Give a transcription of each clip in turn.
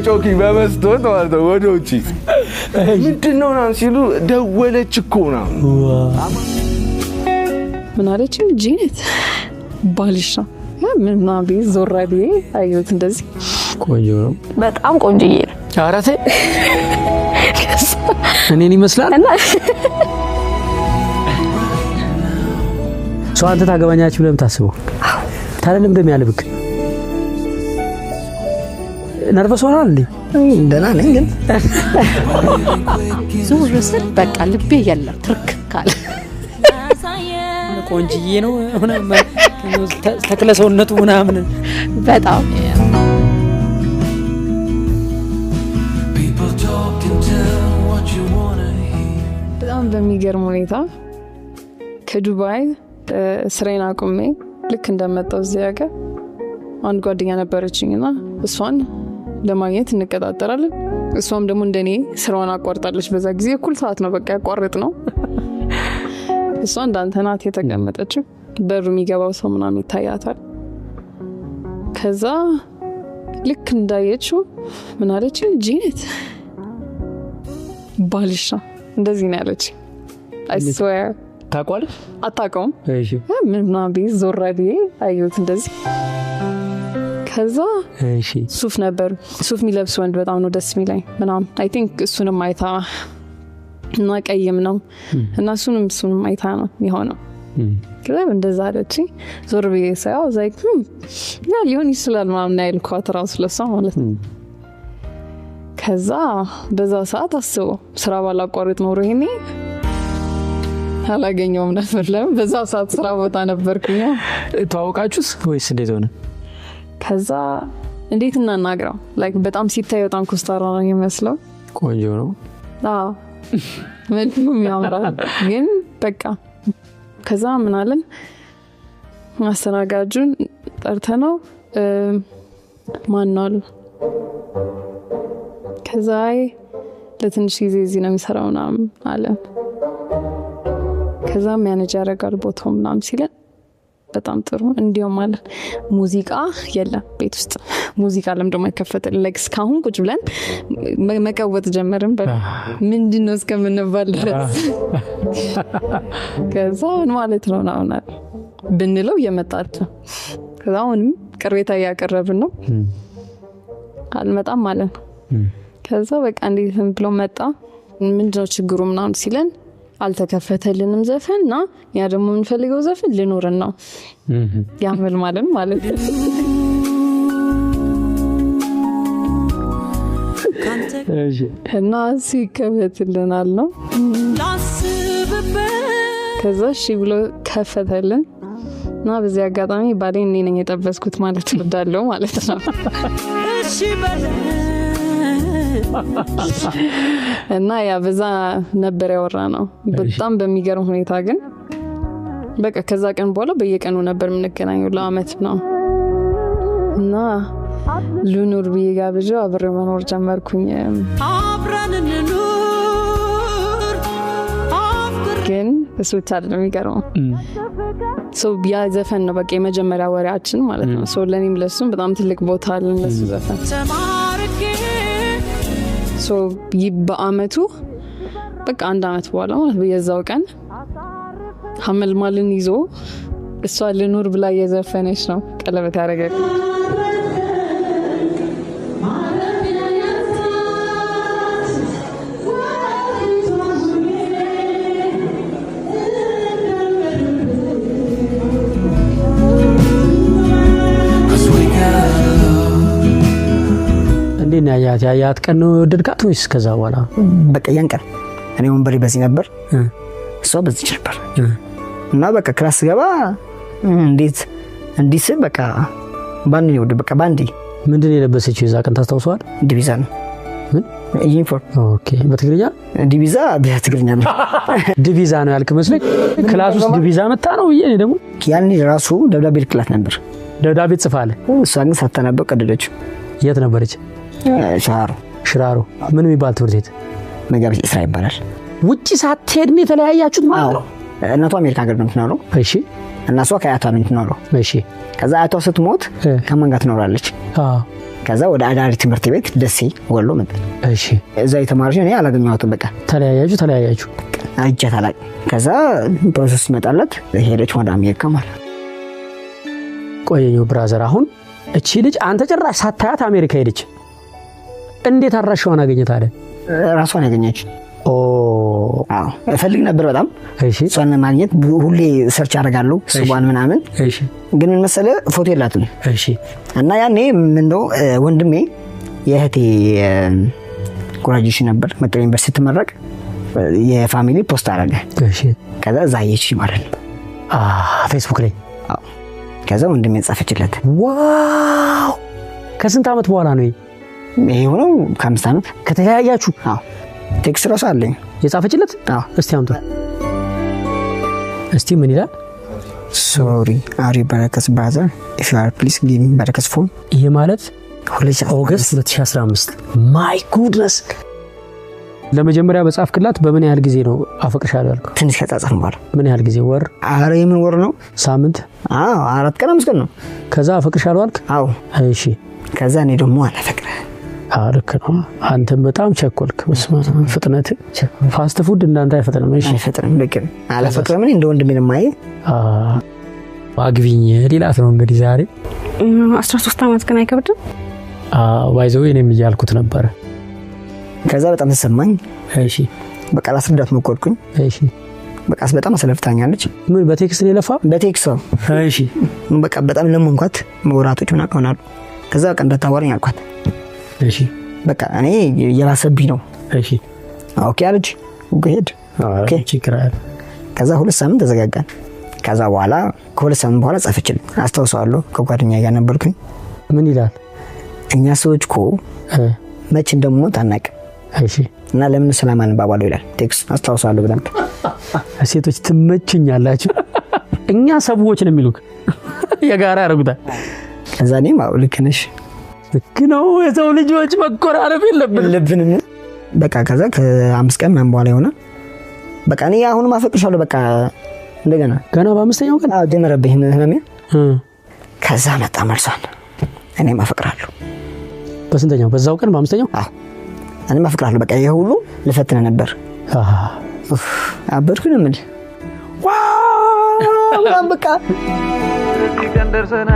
ጮኪ በመስቶት ማለት ነው ወደ ውጪ ምንድነው ነው ሲሉ ደወለች እኮ ነው ምን አለች ጂነት ባልሽ ነው ምንና ቢዝ ዞራቢ አዩት እንደዚህ ቆንጆ ነው በጣም ቆንጆዬ ነው አራቴ እኔን ይመስላል ሰው አንተ ታገባኛችሁ ለምን ታስበው ታለም እንደሚያልብክ ነርቨስ ሆናል እንዴ እንደና ነኝ ግን ዙርስል በቃ ልቤ ያለው ትርክ ካለ ቆንጆዬ ነው ሆነ ተክለሰውነቱ ምናምን በጣም በጣም በሚገርም ሁኔታ ከዱባይ ስራዬን አቁሜ ልክ እንደመጣው እዚህ ሀገር አንድ ጓደኛ ነበረችኝና እሷን ለማግኘት እንቀጣጠራለን እሷም ደግሞ እንደኔ ስራዋን አቋርጣለች በዛ ጊዜ እኩል ሰዓት ነው በቃ ያቋርጥ ነው እሷ እንዳንተ ናት የተቀመጠችው በሩ የሚገባው ሰው ምናምን ይታያታል ከዛ ልክ እንዳየችው ምን አለች ጂነት ባልሽ ነው እንደዚህ ነው ያለች I swear ታቋለች አታውቀውም እሺ ምንና ቢዝ ዞራቢ አዩት እንደዚህ ከዛ እሺ ሱፍ ነበር ሱፍ የሚለብስ ወንድ በጣም ነው ደስ የሚለኝ ምናምን I think እሱንም አይታ እና ቀይም ነው እና እሱንም አይታ ነው የሆነው ከዛ እንደዛ አለች ዞር ብዬ ሳይው ዛይክ ያ ሊሆን ይችላል ምናምን አይልኳት ራሱ ለሷ ማለት ነው ከዛ በዛ ሰዓት አስበው ስራ ባላቋርጥ ኖሮ ይሄኔ አላገኘውም ነበር ለምን በዛ ሰዓት ስራ ቦታ ነበርኩኝ ተዋውቃችሁስ ወይስ እንዴት ሆነ ከዛ እንዴት እናናግረው ላይክ በጣም ሲታይ በጣም ኮስታራ ነው የሚመስለው ቆንጆ ነው አዎ ምንም ያምራል ግን በቃ ከዛ ምን አለን ማስተናጋጁን ጠርተነው ማንናል ከዛ ለትንሽ ጊዜ እዚህ ነው የሚሰራው ምናምን አለ ከዛ ማኔጅ ያደርጋል ቦታው ምናምን ሲለን በጣም ጥሩ እንዲያው ማለት ሙዚቃ የለም ቤት ውስጥ ሙዚቃ ለምንድነው የማይከፈተው ላይክ እስካሁን ቁጭ ብለን መቀወጥ ጀመርን ምንድነው እስከምንባል ድረስ ከዛ ምን ማለት ነው ናውና ብንለው እየመጣች ከዛ አሁንም ቅሬታ ያቀረብን ነው አልመጣም ማለት ነው ከዛ በቃ እንዴት ብሎ መጣ ምንድነው ችግሩ ምናምን ሲለን አልተከፈተልንም ዘፈንና ያ ደግሞ የምንፈልገው ዘፈን ልኖርና ያመል ማለት እና ሲከፈትልናል ነው ከዛ እሺ ብሎ ከፈተልን እና በዚህ አጋጣሚ ባሌ እኔ ነኝ የጠበስኩት ማለት ወዳለው ማለት ነው እሺ እና ያ በዛ ነበር ያወራ ነው በጣም በሚገርም ሁኔታ ግን በቃ ከዛ ቀን በኋላ በየቀኑ ነበር የምንገናኘው ለአመት ነው እና ሉኑር ቢጋብጆ አብሬ መኖር ጀመርኩኝ አብረን እንኑር ግን እሱ ታዲያ የሚገርመው ሶ ቢያ ዘፈን ነው በቃ የመጀመሪያ ወሬያችን ማለት ነው ሶ ለኔም ለሱም በጣም ትልቅ ቦታ አለን ለሱ ዘፈን ሶ በአመቱ በቃ አንድ አመት በኋላ ማለት በየዛው ቀን ሐመልማልን ይዞ እሷ ልኑር ብላ የዘፈነች ነው ቀለበት ያደረገ እንዴና ያያት ቀን ነው ወደድካት ወይስ ከዛ በኋላ በቃ ያንቀር እኔ ወንበሬ በዚህ ነበር እሷ በዚህ ነበር እና በቃ ክላስ ገባ እንዴት እንዲስ በቃ ባንዲ ነው በቃ ባንዲ ምንድን ነው የለበሰችው የዛ ቀን ታስታውሰዋል ዲቪዛ ነው ዩኒፎርም ኦኬ በትግርኛ ዲቪዛ በትግርኛ ነው ዲቪዛ ነው ያልክ መስለኝ ክላስ ውስጥ ዲቪዛ መጣ ነው ይሄ ደግሞ ያኔ ራሱ ደብዳቤ ክላስ ነበር ደብዳቤ ጽፋለ እሷ ግን ሳታነበው ቀደደችው የት ነበረች ሽራሮ ምን የሚባል ትምህርት ቤት መጋቢት እስራ ይባላል ውጪ ሳትሄድ ነው የተለያያችሁት ማለት ነው እናቷ አሜሪካ ሀገር ነው የምትኖረው እሺ እና እሷ ከአያቷ ነው የምትኖረው እሺ ከዛ አያቷ ስትሞት ከማን ጋር ትኖራለች ከዛ ወደ አዳሪ ትምህርት ቤት ደሴ ወሎ መጣ እሺ እዛ የተማረች እኔ አላገኘኋትም በቃ ተለያያችሁ አይቻት አላቅ ከዛ ፕሮሰስ መጣላት ሄደች ወደ አሜሪካ ማለት ቆየኝ ብራዘር አሁን እቺ ልጅ አንተ ጭራሽ ሳታያት አሜሪካ ሄደች እንዴት አራሽዋን አገኘት አለ ራሷን ያገኘች አዎ እፈልግ ነበር በጣም እሺ እሷን ማግኘት ሁሌ ሰርች አደርጋለሁ ስቧን ምናምን እሺ ግን ምን መሰለ ፎቶ የላትም እሺ እና ያኔ ምን ነው ወንድሜ የህቴ ግራጁዌሽን ነበር መቀሌ ዩኒቨርሲቲ ተመረቀ የፋሚሊ ፖስት አደረገ እሺ ከዛ ዛይቺ ማለት ነው ፌስቡክ ላይ አዎ ከዛ ወንድሜ ጻፈችለት ዋው ከስንት አመት በኋላ ነው ይሄው ነው ከ5 አመት ከተለያያችሁ አዎ ቴክስት ራሱ አለኝ የጻፈችለት አዎ እስቲ አምጡ እስቲ ምን ይላል ሶሪ አሪ በረከስ ብራዘር if you are please give me በረከስ ፎን ይሄ ማለት ኦገስት 2015 ማይ ጉድነስ ለመጀመሪያ በጻፍክላት በምን ያህል ጊዜ ነው አፈቅርሻለሁ ያልከው ትንሽ ከጻጻፍን በኋላ ምን ያህል ጊዜ ወር አረ ምን ወር ነው ሳምንት አዎ 4 ቀን 5 ቀን ነው ከዛ አፈቅርሻለሁ አልክ አዎ እሺ ከዛ እኔ ደግሞ አላፈቅረ አልክ ነው አንተም በጣም ቸኮልክ በስማ ፍጥነት ፋስት ፉድ እንዳንተ አይፈጥንም እሺ አይፈጥንም ልክ አላፈቅረም እንደ ወንድሜ ነው ማይ አግቢኝ ሌላት ነው እንግዲህ ዛሬ 13 አመት ግን አይከብድም ባይዘው እኔም ይያልኩት ነበር ከዛ በጣም ተሰማኝ እሺ በቃ ላስረዳት መቆልኩኝ እሺ በቃ በጣም አሰለፍታኛለች ምን በቴክስት ነው ለፋ በቴክስት እሺ በቃ በጣም ለምንኳት መውራቶች ምን አቀውናል ከዛ በቃ እንደታወራኝ አልኳት እሺ በቃ እኔ የራሰብኝ ነው እሺ ኦኬ አለች ሄድ ኦኬ ችግር ከዛ 2 ሳምንት ተዘጋጋን ከዛ በኋላ ከ2 ሳምንት በኋላ ጻፈችልኝ አስተዋውሳለሁ ከጓደኛዬ ጋር ነበርኩኝ ምን ይላል እኛ ሰዎች እኮ መች እንደሞት አናቅ እሺ እና ለምን ሰላም አንባባለው ይላል ቴክስት አስተዋውሳለሁ በደንብ ሴቶች ትመችኛላችሁ እኛ ሰዎች ነው የሚሉክ የጋራ ያረጉታል ከዛ እኔም አው ልክ ነሽ ልክ ነው የሰው ልጆች መቆራረብ የለብንም በቃ ከዛ ከ5 ቀን ምናምን በኋላ ይሆናል በቃ እኔ አሁን ማፈቅርሻለሁ በቃ እንደገና ገና በ5ኛው ቀን ጀመረብኝ ህመሜ ከዛ መጣ መልሷን እኔ ማፈቅራለሁ በስንተኛው በዛው ቀን በ5ኛው እኔ ማፈቅራለሁ በቃ ይሄ ሁሉ ለፈተና ነበር አበርኩ ነው ምን ዋው በቃ ይቀንደርሰና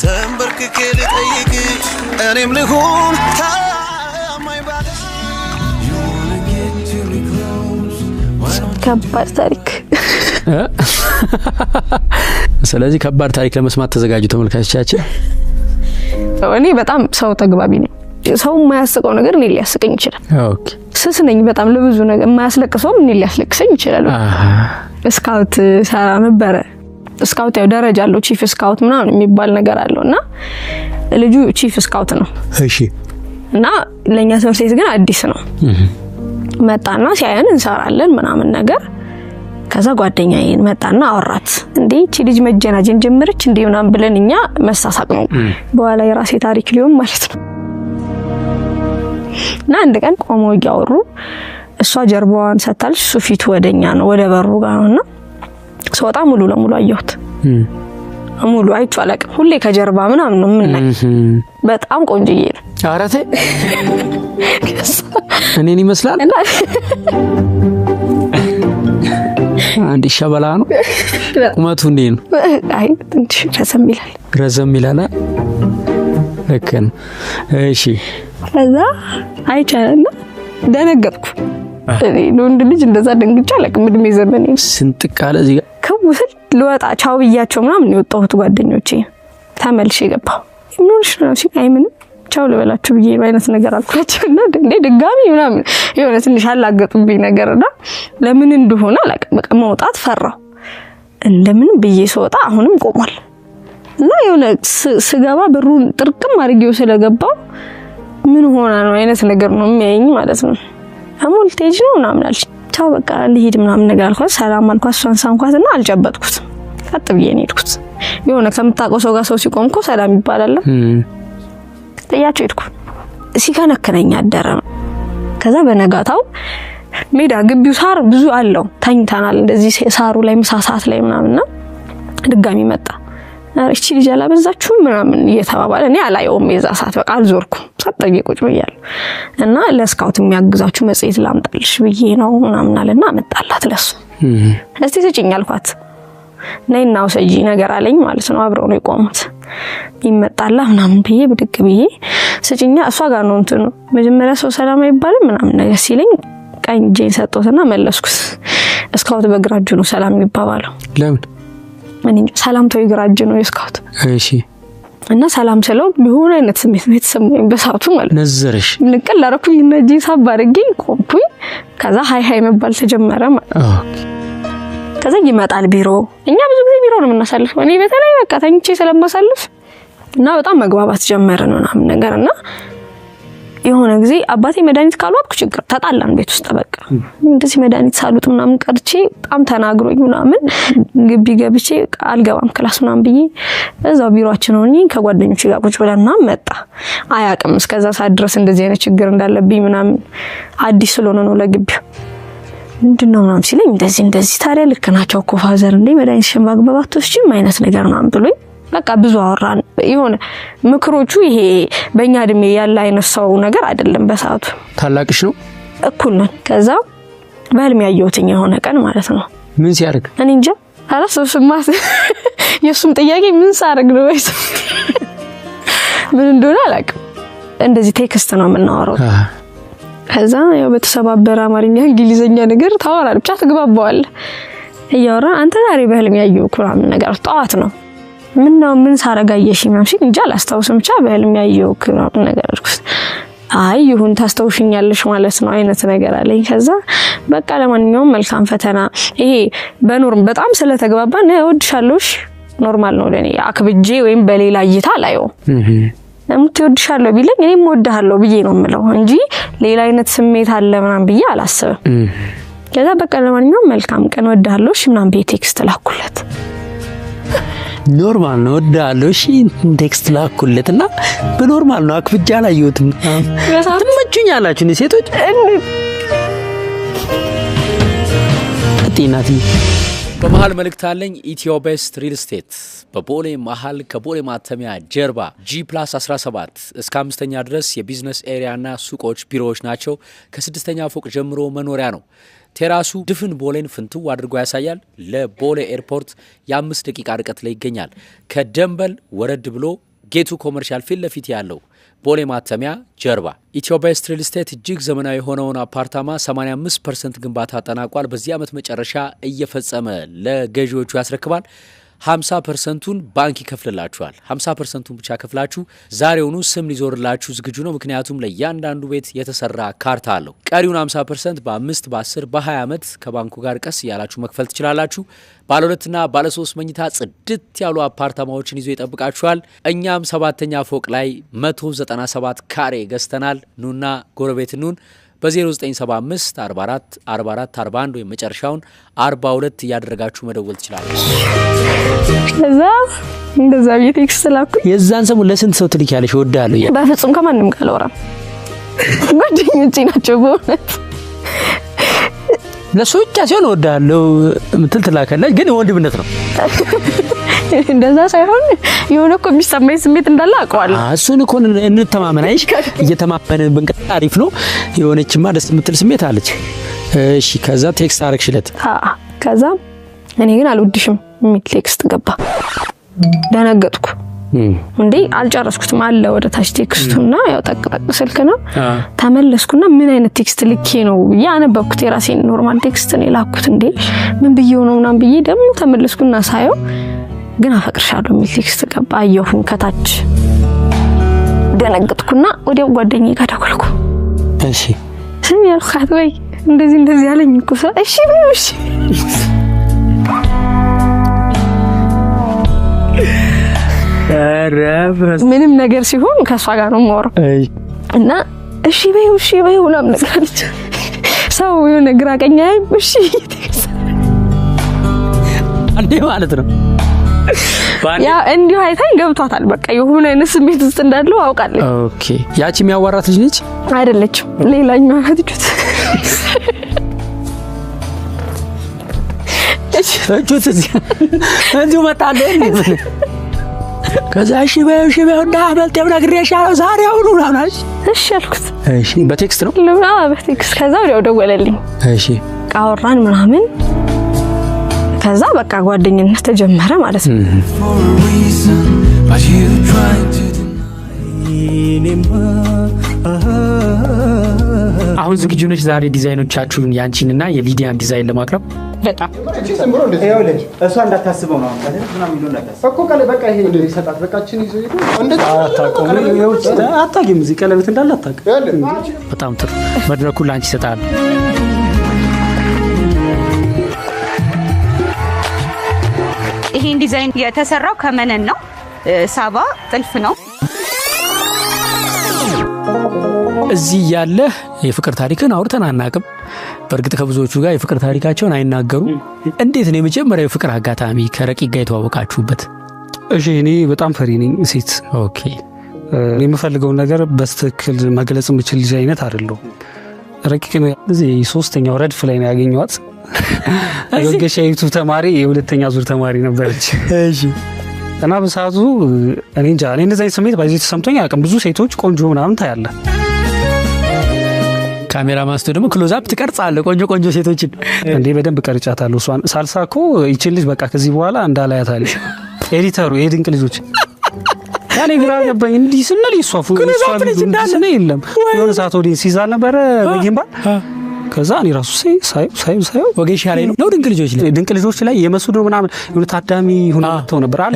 ተንበርክኬ ልጠይቅሽ እኔም ልሁን ታማኝ ባለ ከባድ ታሪክ ስለዚህ ከባድ ታሪክ ለመስማት ተዘጋጁ ተመልካቾቻችን እኔ በጣም ሰው ተግባቢ ነኝ ሰው የማያስቀው ነገር እኔ ሊያስቀኝ ይችላል ኦኬ ስስ ነኝ በጣም ለብዙ ነገር የማያስለቅሰው እኔ ሊያስለቅሰኝ ይችላል ስካውት ሰራ ነበር ስካውት ያው ደረጃ አለው ቺፍ ስካውት ምናምን የሚባል ነገር አለውና ልጁ ቺፍ ስካውት ነው እሺ እና ለኛ ሰርሴት ግን አዲስ ነው መጣና ሲያየን እንሰራለን ምናምን ነገር ከዛ ጓደኛዬን መጣና አወራት እንዴ እቺ ልጅ መጀናጀን ጀመረች እንዴ ምናምን ብለን እኛ መሳሳቅ ነው በኋላ የራሴ ታሪክ ሊሆን ማለት ነው እና አንድ ቀን ቆመው ያወሩ እሷ ጀርባዋን ሰታለች እሱ ፊቱ ወደኛ ነው ወደ በሩ ጋር ነውና ሶጣ ሙሉ ለሙሉ አየሁት ሙሉ አይቼው አላውቅም ሁሌ ከጀርባ ምናምን ነው ምን ላይ በጣም ቆንጆዬ ነው አራቴ እኔን ይመስላል አንድ ሸበላ ነው ቁመቱ እንዴ ነው አይ ትንሽ ረዘም ይላል ለከን እሺ ከዛ አይቻለና ደነገጥኩ እኔ ወንድ ልጅ እንደዛ ደንግጫ አላውቅም እድሜ ዘመኔ ስንጥቅ አለ እዚህ ጋር ከውስጥ ልወጣ ቻው ብያቸው ምናምን የወጣሁት ጓደኞቼ ተመልሼ ገባሁ ምንሽ ነው ሲታይ ምንም ቻው ልበላችሁ ብዬ ባይነት ነገር አልኳቸውና እንዴ ድጋሚ ምናምን የሆነ ትንሽ አላገጡብኝ ነገርና ለምን እንደሆነ አላውቅም በቃ መውጣት ፈራው እንደምን ብዬ ስወጣ አሁንም ቆሟል እና የሆነ ስገባ ብሩን ጥርቅም አድርጌው ስለገባው ምን ሆና ነው አይነት ነገር ነው የሚያየኝ ማለት ነው አሞል ቴጅ ነው ምናምን አልሽ ቻው በቃ ልሂድ ምናምን ነገር አልኳት ሰላም አልኳት እሷን ሳንኳትና አልጨበጥኩት ቀጥ ብዬ ነው ሄድኩት የሆነ ከምታውቀው ሰው ጋር ሰው ሲቆምኮ ሰላም ይባላል ጥያቸው ሄድኩ ሲከነከነኝ አደረ ከዛ በነጋታው ሜዳ ግቢው ሳር ብዙ አለው ተኝተናል እንደዚህ ሳሩ ላይ ምሳ ሰዓት ላይ ምናምንና ድጋሚ መጣ እቺ ልጅ አላበዛችሁም ምናምን እየተባባለ እኔ አላየውም የዛ ሰዓት በቃ አልዞርኩም ሰጠኝ ቁጭ ብያለሁ እና ለስካውት የሚያግዛችሁ መጽሔት ላምጣልሽ ብዬ ነው ምናምን አለና አመጣላት ለሱ እስቲ ስጪኝ አልኳት ነይና ወሰጂ ነገር አለኝ ማለት ነው አብረው ነው የቆሙት ይመጣላ ምናምን ብዬ ብድግ ብዬ ስጪኛ እሷ ጋር ነው እንትን መጀመሪያ ሰው ሰላም አይባልም ምናምን ነገር ሲለኝ ቀኝ እጄን ሰጠውትና መለስኩት ስካውት በግራጁ ነው ሰላም የሚባባለው ለምን ማንኛ ሰላምታው ይግራጅ ነው ስካውት እሺ እና ሰላም ስለው ቢሆን አይነት ስሜት ነው የተሰማኝ በሳቱ ማለት ነዘርሽ ልቀል አረኩኝ እና እጄ ሳባርጌ ቆምኩኝ ከዛ ሃይ ሃይ መባል ተጀመረ ማለት ከዛ ይመጣል ቢሮ እኛ ብዙ ጊዜ ቢሮ ነው የምናሳልፈው እኔ በተለይ በቃ ተንቼ ስለማሳልፍ እና በጣም መግባባት ጀመርን ምናምን ነገርና የሆነ ጊዜ አባቴ መድኃኒት ካልዋጥኩ ችግር ተጣላን ቤት ውስጥ በቃ እንደዚህ መድኃኒት ሳሉት ምናምን ቀርቼ በጣም ተናግሮኝ ምናምን ግቢ ገብቼ አልገባም ክላስ ምናምን ብዬ እዛው ቢሮአችን ሆኜ ከጓደኞቼ ጋር ቁጭ ብለና መጣ አያቅም እስከዛ ሰዓት ድረስ እንደዚህ አይነት ችግር እንዳለብኝ ምናምን አዲስ ስለሆነ ነው ለግቢው ምንድነው ምናምን ሲለኝ እንደዚህ ታዲያ ልክ ናቸው እኮ ፋዘር እንዴ መድኃኒት ሽማግባባት ወስጂም አይነት ነገር ምናምን ብሎኝ በቃ ብዙ አወራን ይሆነ ምክሮቹ ይሄ በእኛ እድሜ ያለ አይነት ሰው ነገር አይደለም በሰዓቱ ታላቅሽ ነው እኩል ነን ከዛ በህልም ያየሁትኝ የሆነ ቀን ማለት ነው ምን ሲያርግ እኔ እንጃ አላሰብኩት የሱም ጥያቄ ምን ሳርግ ነው ወይስ ምን እንደሆነ አላውቅም እንደዚህ ቴክስት ነው የምናወራው ከዛ ያው በተሰባበረ አማርኛ እንግሊዘኛ ነገር ታወራል ብቻ ተግባባዋል እያወራ አንተ ዛሬ በህልም ያየው ኩራም ነገር ጧት ነው ምን ሳረጋየሽ ምናምን እንጃ አላስታውስም ብቻ በህልም ያየው ኩራም ነገር አልኩት አይ ይሁን ታስተውሽኛለሽ ማለት ነው አይነት ነገር አለኝ ከዛ በቃ ለማንኛውም መልካም ፈተና ይሄ በኖርም በጣም ስለተግባባን እወድሻለሽ ኖርማል ነው ለኔ አክብጄ ወይም በሌላ እይታ ላየው እምትወድሻለሁ ቢለኝ እኔም እወድሃለሁ ብዬ ነው የምለው እንጂ ሌላ አይነት ስሜት አለ ምናምን ብዬ አላስብም ከዛ በቃ ለማንኛውም መልካም ቀን እወድሃለሽ ምናምን ቤት ቴክስት ላኩለት ኖርማል ነው እወድሃለሁ እሺ ቴክስት ላኩለትና በኖርማል ነው አክብጃ ላየሁትም ትመቹኛላችሁ ሴቶች ጤናቲ በመሃል መልእክት አለኝ ኢትዮ ቤስት ሪል ስቴት በቦሌ መሃል ከቦሌ ማተሚያ ጀርባ G+17 እስከ 5ኛ ድረስ የቢዝነስ ኤሪያና ሱቆች ቢሮዎች ናቸው ከ6ኛ ፎቅ ጀምሮ መኖሪያ ነው ቴራሱ ድፍን ቦሌን ፍንትው አድርጎ ያሳያል ለቦሌ ኤርፖርት የ5 ደቂቃ ርቀት ላይ ይገኛል ከደንበል ወረድ ብሎ ጌቱ ኮመርሻል ፊት ለፊት ያለው ቦሌ ማተሚያ ጀርባ ኢትዮ ቤስት ሪል ስቴት እጅግ ዘመናዊ የሆነውን አፓርታማ 85% ግንባታ አጠናቋል በዚህ ዓመት መጨረሻ እየፈጸመ ለገዢዎቹ ያስረክባል 50%ን ባንክ ይከፍልላችኋል 50%ን ብቻ ከፍላችሁ ዛሬውኑ ስም ሊዞርላችሁ ዝግጁ ነው ምክንያቱም ለእያንዳንዱ ቤት የተሰራ ካርታ አለው ቀሪውን 50% በ5 በ10 በ20 ዓመት ከባንኩ ጋር ቀስ ያላችሁ መክፈል ትችላላችሁ ባለ 2 እና ባለ 3 መኝታ ጽድት ያሉ አፓርታማዎችን ይዞ ይጠብቃችኋል እኛም 7ኛ ፎቅ ላይ 197 ካሬ ገዝተናል ኑና ጎረቤት ኑን በ0975 44 44 41 ወይ መጨረሻውን 42 ያደረጋችሁ መደወል ትችላላችሁ ከዛ እንደዛ ቴክስት ላኩ የዛን ሰሞን ለስንት ሰው ትልኪያለሽ እወድሃለሁ በፍጹም ከማንም ጋር አላወራም ጓደኞቼ ናቸው በእውነት ለሶቻ ሲሆን እወድሃለሁ ምትል ትላከለች ግን ወንድምነት ነው እንደዛ ሳይሆን የሆነ እኮ የሚሰማኝ ስሜት እንዳለ አውቀዋለሁ እሱን እኮ እንተማመናይሽ እየተማመንን ብንቀጥል አሪፍ ነው የሆነችማ ደስ የምትል ስሜት አለች እሺ ከዛ ቴክስት አረክሽለት ከዛ እኔ ግን አልወድሽም የሚል ቴክስት ገባ ደነገጥኩ እንዴ አልጨረስኩትም አለ ወደ ታች ቴክስቱና ያው ጠቅጠቅ ስልክ ነው ተመለስኩና ምን አይነት ቴክስት ልኬ ነው ያነበብኩት የራሴን ኖርማል ቴክስት ነው ላኩት እንዴ ምን ብዬው ነው ምናምን ብዬ ደግሞ ተመለስኩና ሳየው ግን አፈቅርሻለሁ የሚል ቴክስት ገባ አየሁኝ ከታች ደነገጥኩና ወዲያው ጓደኛዬ ጋር ደወልኩ እሺ ስሚ ያልኳት ወይ እንደዚህ ያለኝ እኮ እሺ ብዬሽ ምንም ነገር ሲሆን ከሷ ጋር ነው የማወራው እና እሺ በይው ምናምን ነገር አለች ሰው የሆነ ግራ ቀኝ እሺ አንዴ ማለት ነው ያ እንዲሁ አይታኝ ገብቷታል በቃ የሆነ አይነት ስሜት ውስጥ እንዳለው አውቃለሁ ኦኬ ያቺ የሚያዋራት ልጅ ነች አይደለችም ሌላኛው ናት እጁት እዚሁ መጣለ ከዛ እሺ በእውና በልተው ነግሬሻለሁ ዛሬ አሁን ምናምን እሺ አልኩት። እሺ በቴክስት ነው በቴክስት ከዛ ወዲያው ደወለልኝ። እሺ አወራን ምናምን ከዛ በቃ ጓደኝነት ተጀመረ ማለት ነው። አሁን ዝግጁ ነሽ ዛሬ ዲዛይኖቻችሁን ያንቺንና የሊዲያን ዲዛይን ለማቅረብ? በጣም እሷ እንዳታስበው ነው ምናምን ይሉ እንዳታስበው እኮ ቀለ በቃ ይሄ ይሰጣት በቃችን ይዞ ይሉ እንዴት አታውቂም እዚህ ቀለበት እንዳለ አታውቅም። በጣም ጥሩ መድረኩን ላንቺ ይሰጣል። ይሄን ዲዛይን የተሰራው ከመነን ነው። ሳባ ጥልፍ ነው። እዚህ ያለ የፍቅር ታሪክን አውርተን አናውቅም። በእርግጥ ከብዙዎቹ ጋር የፍቅር ታሪካቸውን አይናገሩም። እንዴት ነው የመጀመሪያው የፍቅር አጋጣሚ ከረቂቅ ጋር የተዋወቃችሁበት? እሺ እኔ በጣም ፈሪ ነኝ ሴት። ኦኬ እኔ የምፈልገው ነገር በስትክክል መግለጽ የምችል ልጅ አይነት አይደለሁም። ረቂቅ ነው እዚህ ሶስተኛው ረድፍ ላይ ነው ያገኘኋት። የወገሻይቱ ተማሪ የሁለተኛ ዙር ተማሪ ነበረች። እሺ እና በሰዓቱ እኔ እንጃ እኔ እንደዚህ ስሜት ባይዘት ተሰምቶኝ አያውቅም። ብዙ ሴቶች ቆንጆ ምናምን ታያለ ካሜራ ማስተው ደግሞ ክሎዝ አፕ ትቀርጻለህ ቆንጆ ሴቶችን እንዴ በደንብ ቀርጫታለሁ። እሷን ሳልሳኮ ይችል ልጅ በቃ ከዚህ በኋላ እንዳላያታል ኤዲተሩ የድንቅ ልጆች ያኔ ግራ ገባኝ። እንዲህ ስንል ይሷፉ ልጅ እንዳለ የለም የሆነ ሰዓት ወዲህ ሲዛል ነበረ በጊምባል ከዛ እኔ ራሱ ሳይ ወገሻ ላይ ነው ድንቅ ልጆች ላይ የመስዱ ምናምን የሆነ ታዳሚ ሆኖ ተው ነበር አለ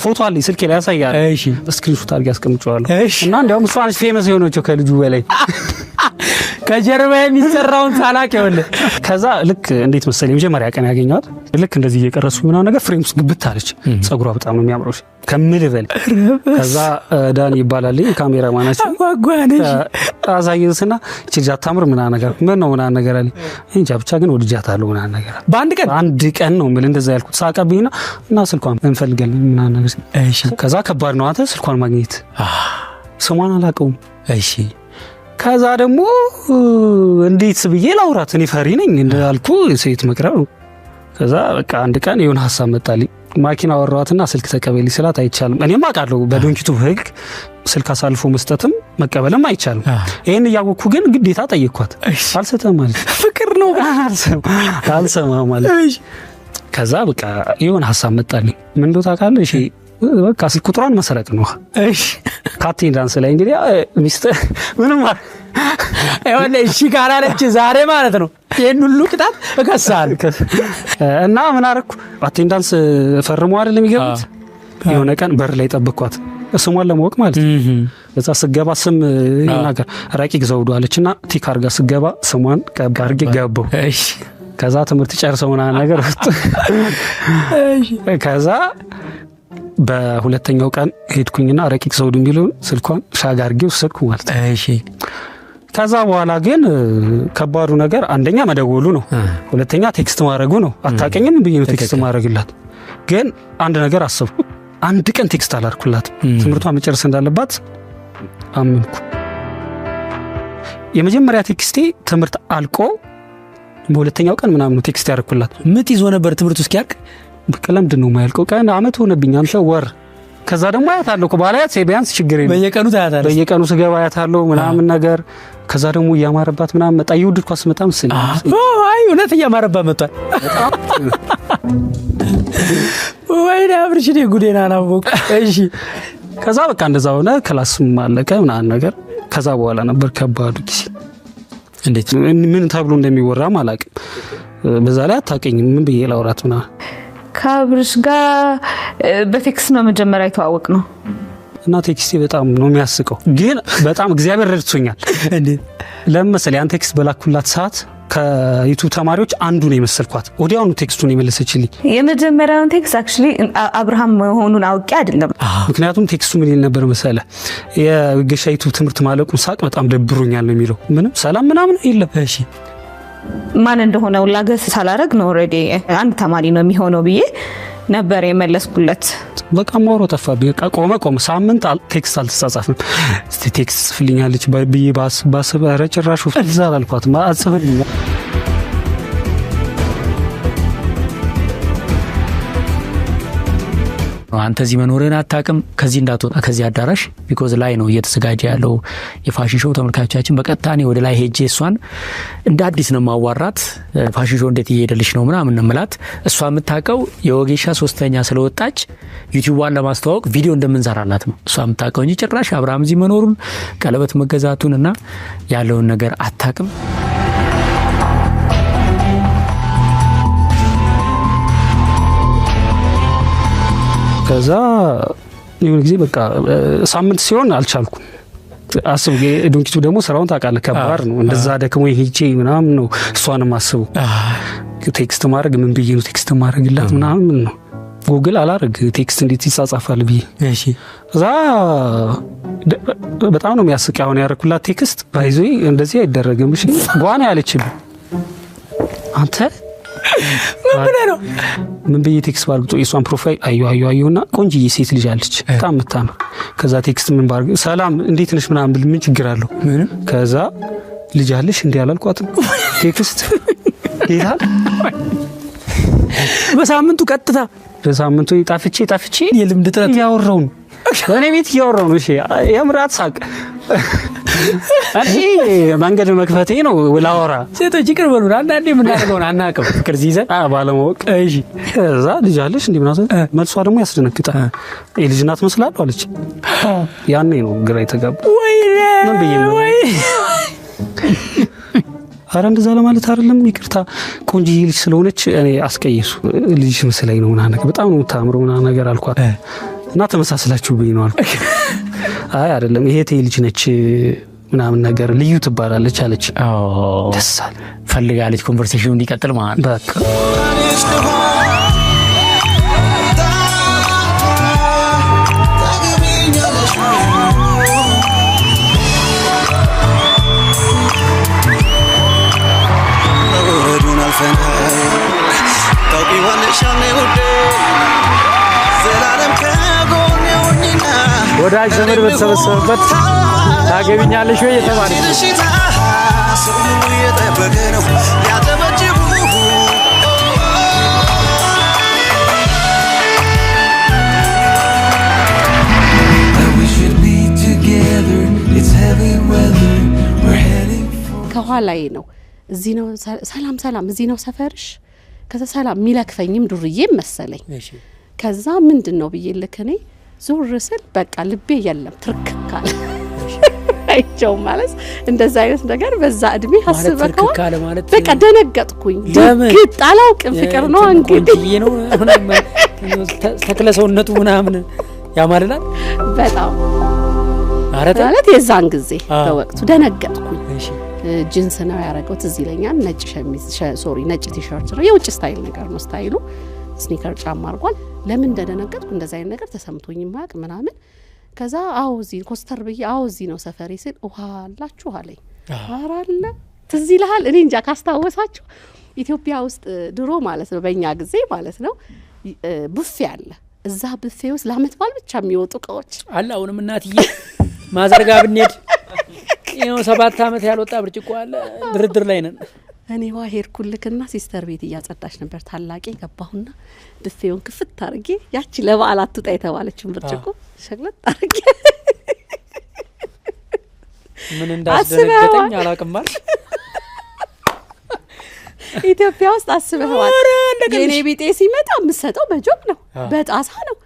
ፎቶ አለ ስልኬ ላይ ያሳያል። እሺ ስክሪንሾት አድርጌ አስቀምጬዋለሁ። እና እንዲያውም እሷ አንቺ ፌመስ የሆነችው ከልጁ በላይ ከጀርባ የሚሰራውን ሳላቅ ይወለ ከዛ ልክ እንዴት መሰለኝ መጀመሪያ ቀን ያገኘኋት ልክ እንደዚህ እየቀረሱ ምናምን ነገር ፍሬምስ ግብት አለች። ጸጉሯ በጣም ነው የሚያምረው ከምል በል። ከዛ ዳን ይባላል ካሜራማናችን አዛየውስና እቺ አታምር ምናምን ነገር ምን ነው ምናምን ነገር አለ እንጃ ብቻ ግን ወድጃታለሁ ምናምን ነገር በአንድ ቀን ነው ምን እንደዛ ያልኩት ሳቀብኝና እና ስልኳን እንፈልጋለን ምናምን ነገር። እሺ ከዛ ከባድ ነው አንተ ስልኳን ማግኘት ስሟን አላውቀውም። እሺ ከዛ ደግሞ እንዴት ብዬ ላውራት እኔ ፈሪ ነኝ እንዳልኩ ሴት መቅረብ። ከዛ በቃ አንድ ቀን የሆነ ሐሳብ መጣልኝ። ማኪና አወራዋትና ስልክ ተቀበሊ ስላት አይቻልም። እኔም አውቃለሁ በዶንኪቱ ህግ ስልክ አሳልፎ መስጠትም መቀበልም አይቻልም። ይሄን ያወኩ ግን ግዴታ ጠየቅኳት። አልሰጠም ማለት ፍቅር ነው አልሰማ ማለት። ከዛ በቃ የሆነ ሐሳብ መጣልኝ። ምን እንደው ታውቃለህ? እሺ በቃ ስልክ ቁጥሯን መስረቅ ነው። እሺ ካቴንዳንስ ላይ እንግዲህ ሚስጥር ምንም እሺ ካላለች ዛሬ ማለት ነው ይሄን ሁሉ ቅጣት እከሳለሁ። እና ምን አደረኩ? አቴንዳንስ ፈርሞ አይደለም የሚገቡት። የሆነ ቀን በር ላይ ጠብኳት ስሟን ለማወቅ ማለት ነው። በዛ ስገባ ስም ይናገር ረቂቅ ዘውዱ አለችና ቲክ አርጋ ስገባ ስሟን ቀባ አርጌ ገባው። እሺ ከዛ ትምህርት ጨርሰውና ነገር ውስጥ ከዛ በሁለተኛው ቀን ሄድኩኝና ረቂቅ ዘውዱ የሚለውን ስልኳን ሻግ አርጌው ወሰድኩ ማለት ነው። እሺ ከዛ በኋላ ግን ከባዱ ነገር አንደኛ መደወሉ ነው፣ ሁለተኛ ቴክስት ማድረጉ ነው። አታቀኝም ብዬ ነው ቴክስት ማድረግላት። ግን አንድ ነገር አሰብኩ። አንድ ቀን ቴክስት አላርኩላት ትምህርቷን መጨረስ እንዳለባት አመንኩ። የመጀመሪያ ቴክስቴ ትምህርት አልቆ በሁለተኛው ቀን ምናምን ነው ቴክስት ያርኩላት። ምጥ ይዞ ነበር ትምህርቱ እስኪያልቅ። በቃ ለምንድን ነው የማያልቀው? ቀን አመት ሆነብኝ አንተ ወር። ከዛ ደግሞ አያታለሁ ባላያት ቢያንስ ችግር የለም በየቀኑ ታያታለህ። በየቀኑ ስገባ አያታለሁ ምናምን ነገር። ከዛ ደግሞ እያማረባት ምናምን መጣ። ይወድኳስ መጣ መስል አይ እውነት እያማረባት መጣ። ወይኔ አብርሽ ነው ጉዴና ናቦክ። እሺ ከዛ በቃ እንደዛ ሆነ። ክላስም አለቀ ምናምን ነገር። ከዛ በኋላ ነበር ከባዱ ጊዜ። እንዴት ምን ተብሎ እንደሚወራም አላውቅም። በዛ ላይ አታውቀኝም ምን ብዬ ላውራት ምናምን። ከአብርሽ ጋር በቴክስት ነው መጀመሪያ የተዋወቅ ነው እና ቴክስቴ በጣም ነው የሚያስቀው። ግን በጣም እግዚአብሔር ረድቶኛል። እንዴት ለምን መሰለኝ? ያን ቴክስት በላኩላት ሰዓት ከዩቲዩብ ተማሪዎች አንዱ ነው የመሰልኳት። ወዲያውኑ ቴክስቱን የመለሰችልኝ። የመጀመሪያውን ቴክስት አክቹሊ አብርሃም መሆኑን አውቄ አይደለም። ምክንያቱም ቴክስቱ ምን ይል ነበር መሰለ? የገሻ ዩቲዩብ ትምህርት ማለቁን ሳቅ በጣም ደብሮኛል ነው የሚለው። ምንም ሰላም ምናምን የለም። እሺ ማን እንደሆነ ላገስ ሳላረግ ነው ኦሬዲ አንድ ተማሪ ነው የሚሆነው ብዬ ነበር የመለስኩለት። በቃ ማውሮ ጠፋብኝ። ቆመ ሳምንት ቴክስት አልተጻጻፍም። እስቲ ቴክስት ጽፍልኛለች ብዬ ባስበ ጭራሹ ፍልዛ አልኳት አጽፍልኝ። ነው አንተ እዚህ መኖርህን አታውቅም ከዚህ እንዳትወጣ ከዚህ አዳራሽ ቢኮዝ ላይ ነው እየተዘጋጀ ያለው የፋሽን ሾው ተመልካቾቻችን በቀጥታ እኔ ወደ ላይ ሄጄ እሷን እንደ አዲስ ነው ማዋራት ፋሽን ሾው እንዴት እየሄደልሽ ነው ምናምን እንምላት እሷ የምታውቀው የወጌሻ 3ኛ ስለወጣች ዩቲዩብዋን ለማስተዋወቅ ቪዲዮ እንደምንሰራላት ነው እሷ የምታውቀው እንጂ ጭራሽ አብርሃም እዚህ መኖሩን ቀለበት መገዛቱንና ያለውን ነገር አታውቅም ከዛ ይሁን ጊዜ በቃ ሳምንት ሲሆን አልቻልኩም አስቡ ዶንኪቱ ደግሞ ስራውን ታውቃለህ ከባድ ነው እንደዛ ደክሞ ይሄጄ ምናምን ነው እሷንም አስቡ ቴክስት ማድረግ ምን ብዬ ነው ቴክስት ማድረግላት ምናምን ነው ጉግል አላረግ ቴክስት እንዴት ይጻጻፋል ብዬ እሺ እዛ በጣም ነው የሚያስቀው አሁን ያረኩላት ቴክስት ባይዞ እንደዚህ አይደረግም እሺ ጓና ያለችልኝ አንተ ምን ብዬ ቴክስት ባርግጦ የሷን ፕሮፋይል አዩና ቆንጂዬ ሴት ልጅ አለች በጣም ምታምር ከዛ ቴክስት ምን ባርግ ሰላም እንዴት ነሽ ምናምን ብል ምን ችግር አለው ከዛ ልጅ አለሽ እንዴ ያላልኳት ቴክስት ይላል በሳምንቱ ጣፍቼ የልምድ ጥረት ያወራው ነው እኔ ቤት ያወራው ነው እሺ የምራት ሳቅ አይ መንገድ መክፈቴ ነው ላወራ ሴቶች ይቅር በሉን አንዳንዴ ምን አድርገውን አናውቅም ፍቅር ይዘን ባለማወቅ እሺ ከዛ ልጅ አለሽ እንዴ ምናምን መልሷ ደግሞ ያስደነግጣል ልጅ ናት መስላለሁ አለች ያኔ ነው ግራ የተጋባው ምን ብዬ ነው አረ እንደዛ ለማለት አይደለም ይቅርታ ቆንጆ ልጅ ስለሆነች እኔ አስቀየሱ ልጅ መስለኝ ነው ምናምን ነገር በጣም ነው ታምረው ምናምን ነገር አልኳት እና ተመሳስላችሁብኝ ነው አልኩ አይ አይደለም ይሄ ልጅ ነች ምናምን ነገር ልዩ ትባላለች አለች ደስ አለ ፈልጋለች ኮንቨርሴሽኑ እንዲቀጥል ማለት በቃ ወዳጅ ዘመድ በተሰበሰበበት ታገቢኛለሽ ወይ የተባለች ከኋላዬ ነው እዚህ ነው ሰላም እዚህ ነው ሰፈርሽ ከዛ ሰላም ሚለክፈኝም ዱርዬም መሰለኝ ከዛ ምንድነው ብዬ ልከኔ ዞር ስል በቃ ልቤ የለም ትርክካለ አይቸው ማለት እንደዛ አይነት ነገር በዛ እድሜ ሐስበከው በቃ ደነገጥኩኝ ድግጥ አላውቅም ፍቅር ነው እንግዲህ ነው ተክለሰውነቱ ምናምን ያማልላል በጣም ማለት የዛን ጊዜ በወቅቱ ደነገጥኩኝ ጂንስ ነው ያረጋው ትዝ ይለኛል ነጭ ሸሚዝ ነጭ ቲሸርት ነው የውጭ ስታይል ነገር ነው ስታይሉ ስኒከር ጫማ አርጓል ለምን እንደደነገጥኩ እንደዛ አይነት ነገር ተሰምቶኝ ማቅ ምናምን ከዛ አውዚ ኮስተር በይ አውዚ ነው ሰፈሬ ሲል ውሃላችሁ አለኝ አራለ ትዝ ይልሃል እኔ እንጃ ካስታወሳችሁ ኢትዮጵያ ውስጥ ድሮ ማለት ነው በእኛ ጊዜ ማለት ነው ቡፌ አለ እዛ ቡፌ ውስጥ ለአመት በዓል ብቻ የሚወጡ እቃዎች አለ አሁንም እናትዬ ማዘርጋ ብንሄድ ይሄው 7 አመት ያልወጣ ብርጭቆ አለ ድርድር ላይ ነን እኔ ሄድኩልክና ሲስተር ቤት እያጸዳች ነበር ታላቂ ገባሁና ቡፌውን ክፍት አርጌ ያቺ ለበዓል አትጣ የተባለችውን ብርጭቆ ሸግለጥ አርጌ ምን እንዳስደነገጠኝ አላውቅም ማለት ኢትዮጵያ ውስጥ አስበዋል የኔ ቢጤ ሲመጣ ምሰጠው በጆግ ነው በጣሳ ነው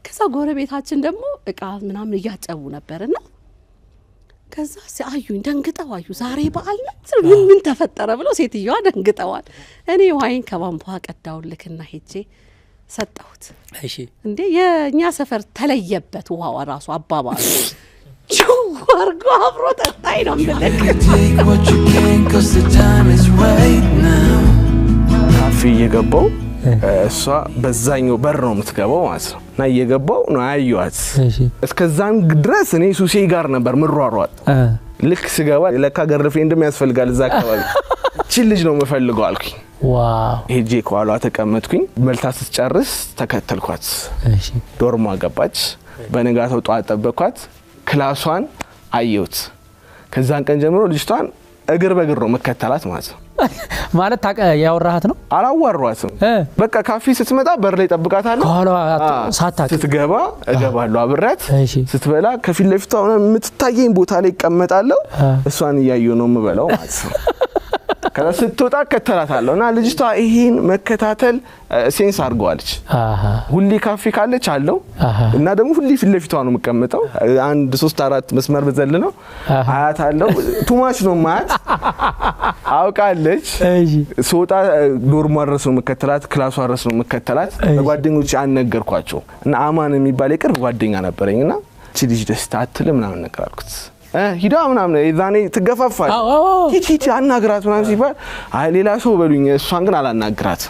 ከዛ ጎረቤታችን ደግሞ እቃ ምናምን እያጨቡ ነበርና ከዛ ሲአዩኝ ደንግጠው አዩ ዛሬ በዓል ነው ምን ተፈጠረ ብሎ ሴትየዋ ደንግጠዋል እኔ ዋይን ከባንቧ ቀዳውልክና ሄጄ ሰጣሁት እሺ እንዴ የኛ ሰፈር ተለየበት ውሃው ራሱ አባባሉ ቹርጎ አብሮ ተጣይ ነው ማለት ካፌ እየገባው እሷ በዛኛው በር ነው የምትገባው ማለት ነው እና እየገባው ነው አዩዋት እስከዛን ድረስ እኔ ሱሴ ጋር ነበር ምሯሯጥ ልክ ስገባ ለካ ገርልፍሬንድ የሚያስፈልጋል እዛ አካባቢ እቺ ልጅ ነው የምፈልገው አልኩኝ ዋው ሄጄ ኳሏ ተቀመጥኩኝ መልታ ስትጨርስ ተከተልኳት እሺ ዶርማ ገባች በነጋታው ጧት ጠበቅኳት ክላሷን አየሁት ከዛን ቀን ጀምሮ ልጅቷን እግር በእግር ነው መከተላት ማለት ነው ማለት ያወራሃት ነው? አላዋራኋትም። በቃ ካፌ ስትመጣ በር ላይ ጠብቃታለሁ። ሳታውቅ ስትገባ እገባለሁ አብሬያት። ስትበላ ከፊት ለፊቷ የምትታየኝ ቦታ ላይ እቀመጣለሁ። እሷን እያየሁ ነው የምበላው ማለት ነው። ከዛ ስትወጣ ከተላታለሁና ልጅቷ ይሄን መከታተል ሴንስ አድርገዋለች። ሁሌ ካፌ ካለች አለው እና ደግሞ ሁሌ ፊት ለፊቷ ነው የምቀመጠው። 1 3 4 መስመር በዘል ነው አያት አለው። ቱማች ነው ማያት አውቃለች። ሶጣ ዶርሟ ድረስ ነው የምከተላት፣ ክላሷ ድረስ ነው የምከተላት። ለጓደኞቼ አልነገርኳቸው እና አማን የሚባል የቅርብ ጓደኛ ነበረኝና እቺ ልጅ ደስታ አትልም ምናምን ነገር አልኩት። ሂዳ ምናምን እዛኔ ትገፋፋል ሂጂ አናግራት ምናምን ሲባል አይ ሌላ ሰው በሉኝ እሷን ግን አላናግራት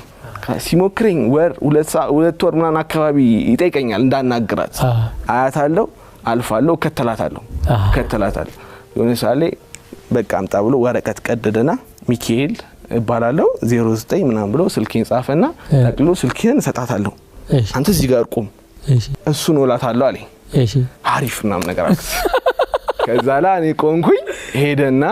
ሲሞክረኝ ወር 2 ወር ምናምን አካባቢ ይጠይቀኛል እንዳናግራት። አያታለሁ አልፋለሁ ከተላታለሁ የሆነ ሳሌ በቃ አምጣ ብሎ ወረቀት ቀደደና ሚካኤል እባላለሁ 09 ምናምን ብሎ ስልኬን ጻፈና ጠቅሎ ስልኬን ሰጣታለሁ። አንተ እዚህ ጋር ቆም እሱን ወላታለሁ አለኝ። አሪፍ ምናምን ነገር አልኩት። ከዛ ላይ እኔ ቆንኩኝ ሄደና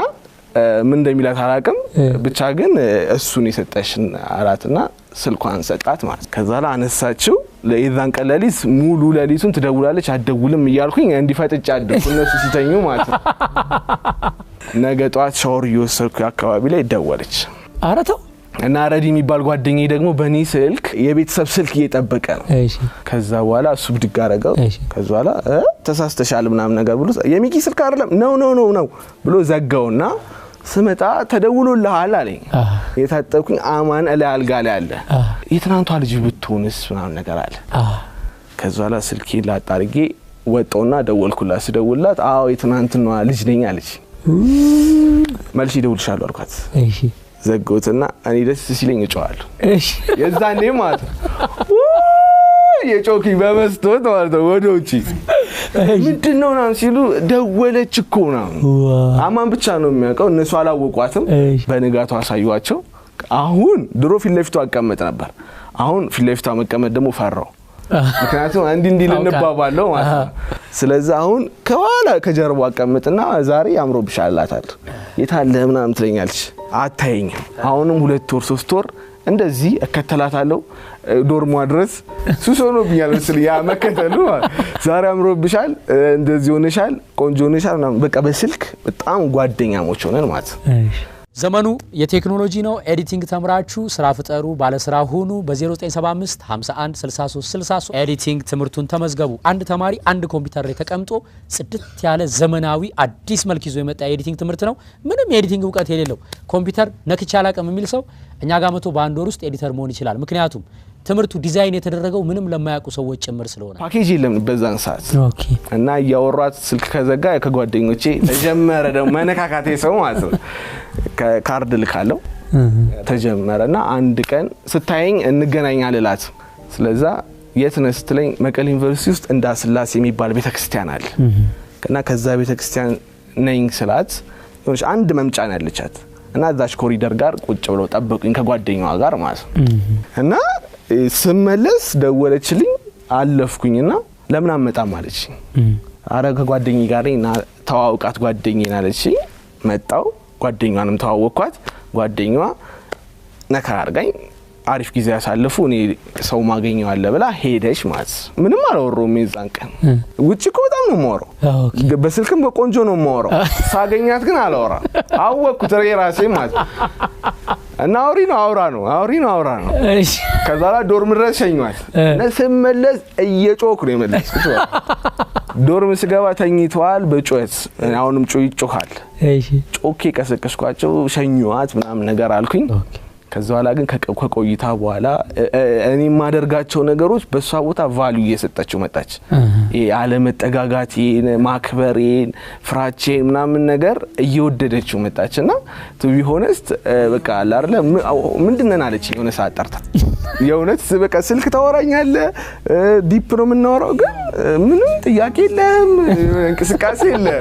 ምን እንደሚላት አላውቅም ብቻ ግን እሱን የሰጠሽን አላትና ስልኳን ሰጣት ማለት። ከዛ ላይ አነሳችው። ለኢዛን ቀለሊስ ሙሉ ለሊቱን ትደውላለች አትደውልም እያልኩኝ እንዲፈጥጭ አደረኩ እነሱ ሲተኙ ማለት ነው። ነገ ጧት ሻወር እየወሰድኩ አካባቢ ላይ ደወለች። አረተው እና ረዲ የሚባል ጓደኛዬ ደግሞ በኔ ስልክ የቤተሰብ ስልክ እየጠበቀ ነው። ከዛ በኋላ እሱ ብድግ አረጋው። ከዛ በኋላ ተሳስተሻል ምናምን ነገር ብሎ የሚኪ ስልክ አይደለም ነው ብሎ ዘጋውና ስመጣ ተደውሎልሃል አለኝ። የታጠቁኝ አማን አልጋ ላይ አለ። የትናንቷ ልጅ ብትሆንስ ምናምን ነገር አለ። ከዛ በኋላ ስልኬ ላጣርጌ ወጣውና ደወልኩላት። ስደውልላት አዎ የትናንትናዋ ልጅ ነኝ አለች። መልሼ ደውልሻለሁ አልኳት። ዘጎትና እኔ ደስ ሲለኝ እጫዋለሁ። የዛኔ ማለት የጮኪ በመስቶት ማለት ነው ወደ ውጪ ምንድነው ነው ሲሉ ደወለች እኮ ነው። አማን ብቻ ነው የሚያውቀው እነሱ አላወቋትም። በንጋቱ አሳዩዋቸው። አሁን ድሮ ፊት ለፊቷ አቀመጥ ነበር። አሁን ፊት ለፊቷ መቀመጥ ደግሞ ፈራው። ምክንያቱም እንዲህ ልንባባለው ማለት ነው። ስለዚህ አሁን ከኋላ ከጀርባው አቀመጥና ዛሬ ያምሮብሻል አላታል። የታለ ምናምን ትለኛለች። አታየኝም። አሁንም 2 ወር 3 ወር እንደዚህ እከተላታለሁ ዶርሟ ድረስ ሱስ ሆኖብኛል መሰለኝ ያ መከተሉ። ዛሬ አምሮብሻል እንደዚህ ሆነሻል ቆንጆ ሆነሻል ምናምን በቃ በስልክ በጣም ጓደኛሞች ሆነን ማለት ነው። ዘመኑ የቴክኖሎጂ ነው። ኤዲቲንግ ተምራችሁ ስራ ፍጠሩ፣ ባለ ስራ ሁኑ። በ0975 51 63 63 ኤዲቲንግ ትምርቱን ተመዝገቡ። አንድ ተማሪ አንድ ኮምፒውተር ላይ ተቀምጦ ጽድት ያለ ዘመናዊ አዲስ መልክ ይዞ የመጣ ኤዲቲንግ ትምርት ነው። ምንም ኤዲቲንግ ዕውቀት የሌለው ኮምፒውተር ነክቻ አላቀም የሚል ሰው እኛ ጋር መጥቶ በአንድ ወር ውስጥ ኤዲተር መሆን ይችላል። ምክንያቱም ትምርቱ ዲዛይን የተደረገው ምንም ለማያውቁ ሰዎች ጭምር ስለሆነ ፓኬጅ የለም በዛን ሰዓት። እና ያወራት ስልክ ከዘጋ ከጓደኞቼ ተጀመረ ደግሞ መነካካቴ ሰው ማለት ነው። ካርድ ልካለው ተጀመረና አንድ ቀን ስታየኝ እንገናኛለን እላት። ስለዛ የት ነህ ስትለኝ መቀሌ ዩኒቨርሲቲ ውስጥ እንዳስላሴ የሚባል ቤተክርስቲያን አለ እና ከዛ ቤተክርስቲያን ነኝ ስላት ሆነሽ አንድ መምጫ ነው ያለቻት እና እዛች ኮሪደር ጋር ቁጭ ብለው ጠበቁኝ ከጓደኛዋ ጋር ማለት ነው። እና ስመለስ ደወለችልኝ አለፍኩኝና ለምን አመጣም አለችኝ። አረ ከጓደኛዬ ጋር እና ተዋውቃት ጓደኛዬን አለችኝ። መጣው ጓደኛዋንም ተዋወቅኳት። ጓደኛዋ ነካ አርጋኝ አሪፍ ጊዜ ያሳልፉ እኔ ሰው ማገኘው አለ ብላ ሄደች ማለት ምንም አላወራውም። የዛን ቀን ውጪ እኮ በጣም ነው የማወራው። በስልክም በቆንጆ ነው የማወራው። ሳገኛት ግን አላወራም። አወቅኩት ራሴ ማለት እና አውራ ነው። ከዛ ላይ ዶርም ድረስ ሸኛት። ለስመለስ እየጮክ ነው የመለስኩት። ዶርም ስገባ ተኝቷል በጩኸት አሁንም ይጮሃል። ጮኬ ቀሰቀስኳቸው ሸኙዋት ምናምን ነገር አልኩኝ። ከዛ በኋላ ግን ከቆይታ በኋላ እኔ ማደርጋቸው ነገሮች በሷ ቦታ ቫልዩ እየሰጠችው መጣች። ያለ መጠጋጋት ማክበር ፍራቼ ምናምን ነገር እየወደደችው መጣችና ቱ ቢ ሆነስት በቃ አለ አይደለ ምንድነው አለችኝ የሆነ ሰዓት ጠርታ የእውነት በቃ ስልክ ታወራኛለ ዲፕ ነው የምናወራው ግን ምንም ጥያቄ የለም እንቅስቃሴ የለም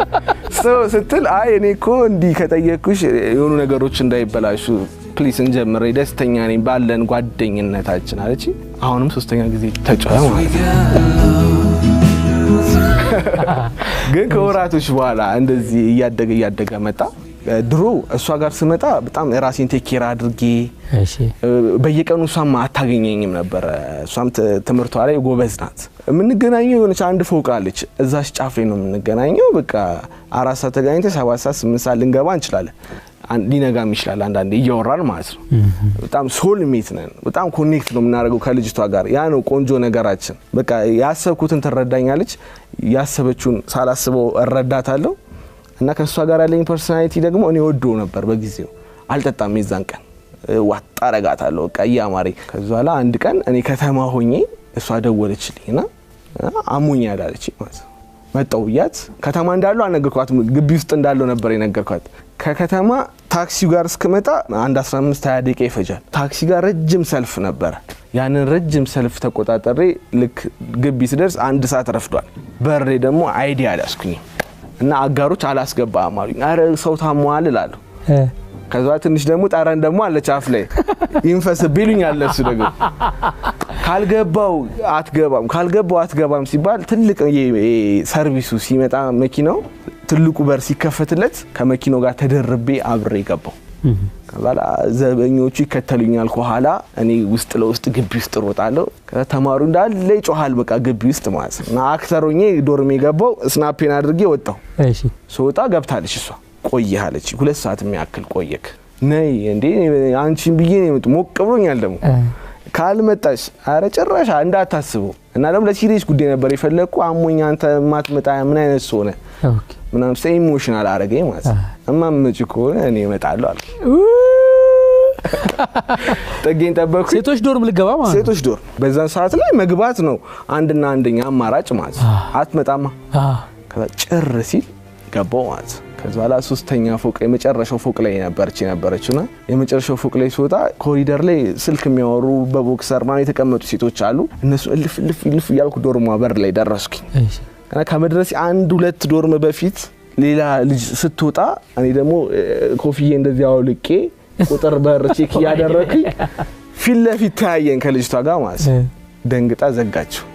ስትል አይ እኔ እኮ እንዲህ ከጠየቅኩሽ የሆኑ ነገሮች እንዳይበላሹ ፕሊስ እንጀምር ደስተኛ ነኝ ባለን ጓደኝነታችን አለች። አሁንም 3ኛ ጊዜ ተጫወተ ማለት ግን ከወራቶች በኋላ እንደዚህ እያደገ መጣ። ድሮ እሷ ጋር ስመጣ በጣም ራሴን ቴኬር አድርጌ በየቀኑ እሷም አታገኘኝም ነበር። እሷም ትምህርቷ ላይ ጎበዝ ናት። የምንገናኘው የሆነች አንድ ፎቅ አለች፣ እዛች ጫፍ ላይ ነው የምንገናኘው። በቃ 4 ሰዓት ተገናኝተን 7 ሰዓት 8 ሰዓት ልንገባ እንችላለን። ሊነጋም ይችላል አንዳንዴ እያወራን ማለት ነው። በጣም ሶል ሜት ነን። በጣም ኮኔክት ነው የምናደርገው ከልጅቷ ጋር። ያ ነው ቆንጆ ነገራችን። በቃ ያሰብኩትን ትረዳኛለች፣ ያሰበችውን ሳላስበው እረዳታለሁ። እና ከሷ ጋር ያለኝ ፐርሰናሊቲ ደግሞ እኔ ወዶ ነበር በጊዜው። አልጠጣም የዛን ቀን ዋጣ አረጋታለሁ በቃ ያማሪ። ከዛ በኋላ አንድ ቀን እኔ ከተማ ሆኜ እሷ ደወለችልኝና አሞኛል አለችኝ ማለት ነው። መጣው ያት ከተማ እንዳለው አነገርኳት። ግቢ ውስጥ እንዳለው ነበር የነገርኳት። ከከተማ ታክሲው ጋር እስከመጣ አንድ 15-20 ደቂቃ ይፈጃል። ታክሲ ጋር ረጅም ሰልፍ ነበር። ያንን ረጅም ሰልፍ ተቆጣጣሪ ልክ ግቢ ስደርስ 1 ሰዓት ረፍዷል። በሬ ደግሞ አይዲያ አላስኩኝ እና አጋሮች አላስገባም አሉኝ። አረ ሰው ታሟል እላለሁ። ከዛ ትንሽ ደግሞ ጠረን ደግሞ አለ ጫፍ ላይ ይንፈስብልኝ አለ። እሱ ደግሞ ካልገባው አትገባም ሲባል ትልቅ ሰርቪሱ ሲመጣ መኪናው ትልቁ በር ሲከፈትለት ከመኪናው ጋር ተደርቤ አብሬ ገባው። ከዛ ዘበኞቹ ይከተሉኛል ከኋላ። እኔ ውስጥ ለውስጥ ግቢ ውስጥ ሮጣለሁ። ከተማሩ እንዳለ ይጮሃል በቃ ግቢ ውስጥ ማለት ነው። እና አክተሮኜ ዶርሜ ገባው። ስናፔን አድርጌ ወጣው። እሺ ሶጣ ገብታለች እሷ። ቆየህ አለች። 2 ሰዓት የሚያክል ቆየክ ነይ እንዴ አንቺን ብዬ ነው ሞቅ ብሎኛል ደግሞ ካልመጣሽ አረ ጭራሽ እንዳታስቡ። እና ደግሞ ለሲሪየስ ጉዳይ ነበር የፈለኩ። አሞኛ አንተ ማትመጣ ምን አይነት ሰው ነህ ምናምን ሰይ ኢሞሽናል አረገኝ ማለት ነው። እማምጪ ከሆነ እኔ እመጣለሁ አልኩ። ተገኝ ተበኩ። ሴቶች ዶርም ልገባ ማለት ሴቶች ዶርም በዛን ሰዓት ላይ መግባት ነው አንድና አንደኛ አማራጭ ማለት አትመጣማ። ከዛ ጭር ሲል ገባው ማለት ከዛ በኋላ 3ኛ ፎቅ የመጨረሻው ፎቅ ላይ ነበረችና የመጨረሻው ፎቅ ላይ ሲወጣ ኮሪደር ላይ ስልክ የሚያወሩ በቦክሰር ማለት የተቀመጡ ሴቶች አሉ። እነሱ እልፍ ያልኩ ዶርሟ በር ላይ ደረስኩኝ። እና ከመድረስ 1-2 ዶርም በፊት ሌላ ልጅ ስትወጣ እኔ ደግሞ ኮፍዬ እንደዚህ አውልቄ ቁጥር በር ቼክ ያደረኩኝ ፊት ለፊት ታያየን ከልጅቷ ጋር ማለት ደንግጣ ዘጋችሁ።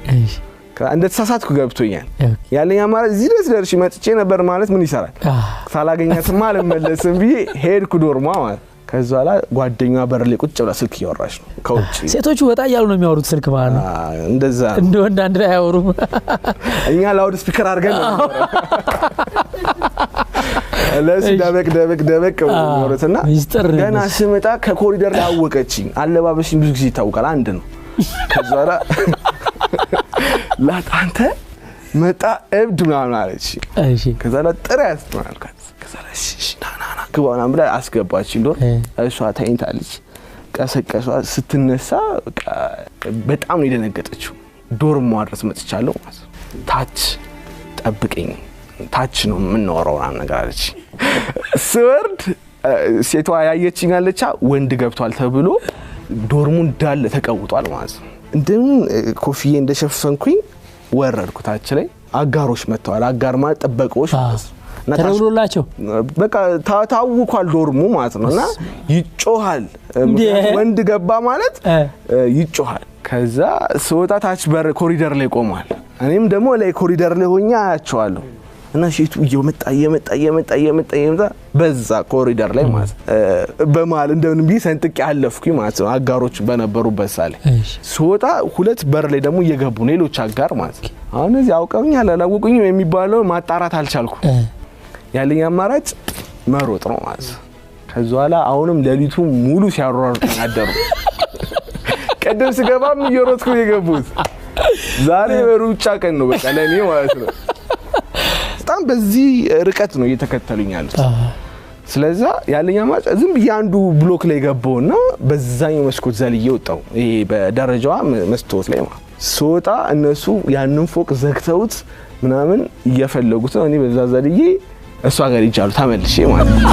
እንደተሳሳትኩ ገብቶኛል። ያለኝ አማራጭ እዚህ ድረስ ደርሼ መጥቼ ነበር ማለት ምን ይሰራል ሳላገኛትማ አልመለስም ብዬ ሄድኩ ዶርሟ ማለት። ከዛ በኋላ ጓደኛዋ በር ላይ ቁጭ ብላ ስልክ እያወራች ነው ከውጭ። ሴቶቹ ወጣ እያሉ ነው የሚያወሩት ስልክ ማለት ነው። እንደዛ እንደ ወንድ አንድ ላይ አያወሩም። እኛ ላውድ ስፒከር አድርገን ነው ለስ ደበቅ ወረተና ገና ስመጣ ከኮሪደር ላይ አወቀችኝ። አለባበሽኝ ብዙ ጊዜ ይታወቃል አንድ ነው። ከዛ በኋላ ላጣንተ መጣ እብድ ምናምን አለች። እሺ ከዛ ለጥራስ ማለት ከዛ እሺ ናና ግባና ብላ አስገባችኝ። ዶር እሷ ታይንታለች። ቀሰቀሷ ስትነሳ በቃ በጣም ነው የደነገጠችው። ዶርም ማድረስ መጥቻለሁ ማለት ታች ጠብቀኝ ታች ነው የምንኖረው ነገር አለች። ስወርድ ሴቷ ያየችኝ አለቻ ወንድ ገብቷል ተብሎ ዶርሙ እንዳለ ተቀውጧል ማለት ነው። እንደም ኮፍዬ እንደሸፈንኩኝ ወረድኩ ታች ላይ። አጋሮች መጥተዋል። አጋር ማለት ጠበቆች ማለት ነው። ተረውሎላቸው በቃ ታውቋል ዶርሙ ማለት ነውና ይጮሃል። ወንድ ገባ ማለት ይጮሃል። ከዛ ስወጣ ታች በር ኮሪደር ላይ ቆሟል። እኔም ደግሞ ላይ ኮሪደር ላይ ሆኛ አያቸዋለሁ። እና ሴቱ እየመጣ በዛ ኮሪደር ላይ ማለት በመሃል እንደምን ቢ ሰንጥቅ ያለፍኩኝ ማለት ነው። አጋሮች በነበሩበት ሳለ ስወጣ 2 በር ላይ ደግሞ እየገቡ ነው ሌሎች አጋር ማለት ነው። አሁን እዚህ አውቀውኛል አላወቁኝም የሚባለው ማጣራት አልቻልኩ። ያለኝ አማራጭ መሮጥ ነው ማለት ነው። ከዛ በኋላ አሁንም ሌሊቱ ሙሉ ሲያሯሩጡ አደሩ። ቀደም ስገባም እየሮጥኩ የገቡት ዛሬ በሩጫ ቀን ነው በቃ ለኔ ማለት ነው። በጣም በዚህ ርቀት ነው እየተከተሉኝ ያሉት። ስለዚህ ያለኝ አማራጭ ዝም ብዬ አንዱ ብሎክ ላይ ገባውና በዛኛው መስኮት ዘልዬ ወጣው። ይሄ በደረጃዋ መስኮት ላይ ማለት ሶጣ እነሱ ያንን ፎቅ ዘግተውት ምናምን እየፈለጉት ነው። እኔ በዛ ዘልዬ እሷ ጋር ይቻሉ ተመልሼ ማለት ነው።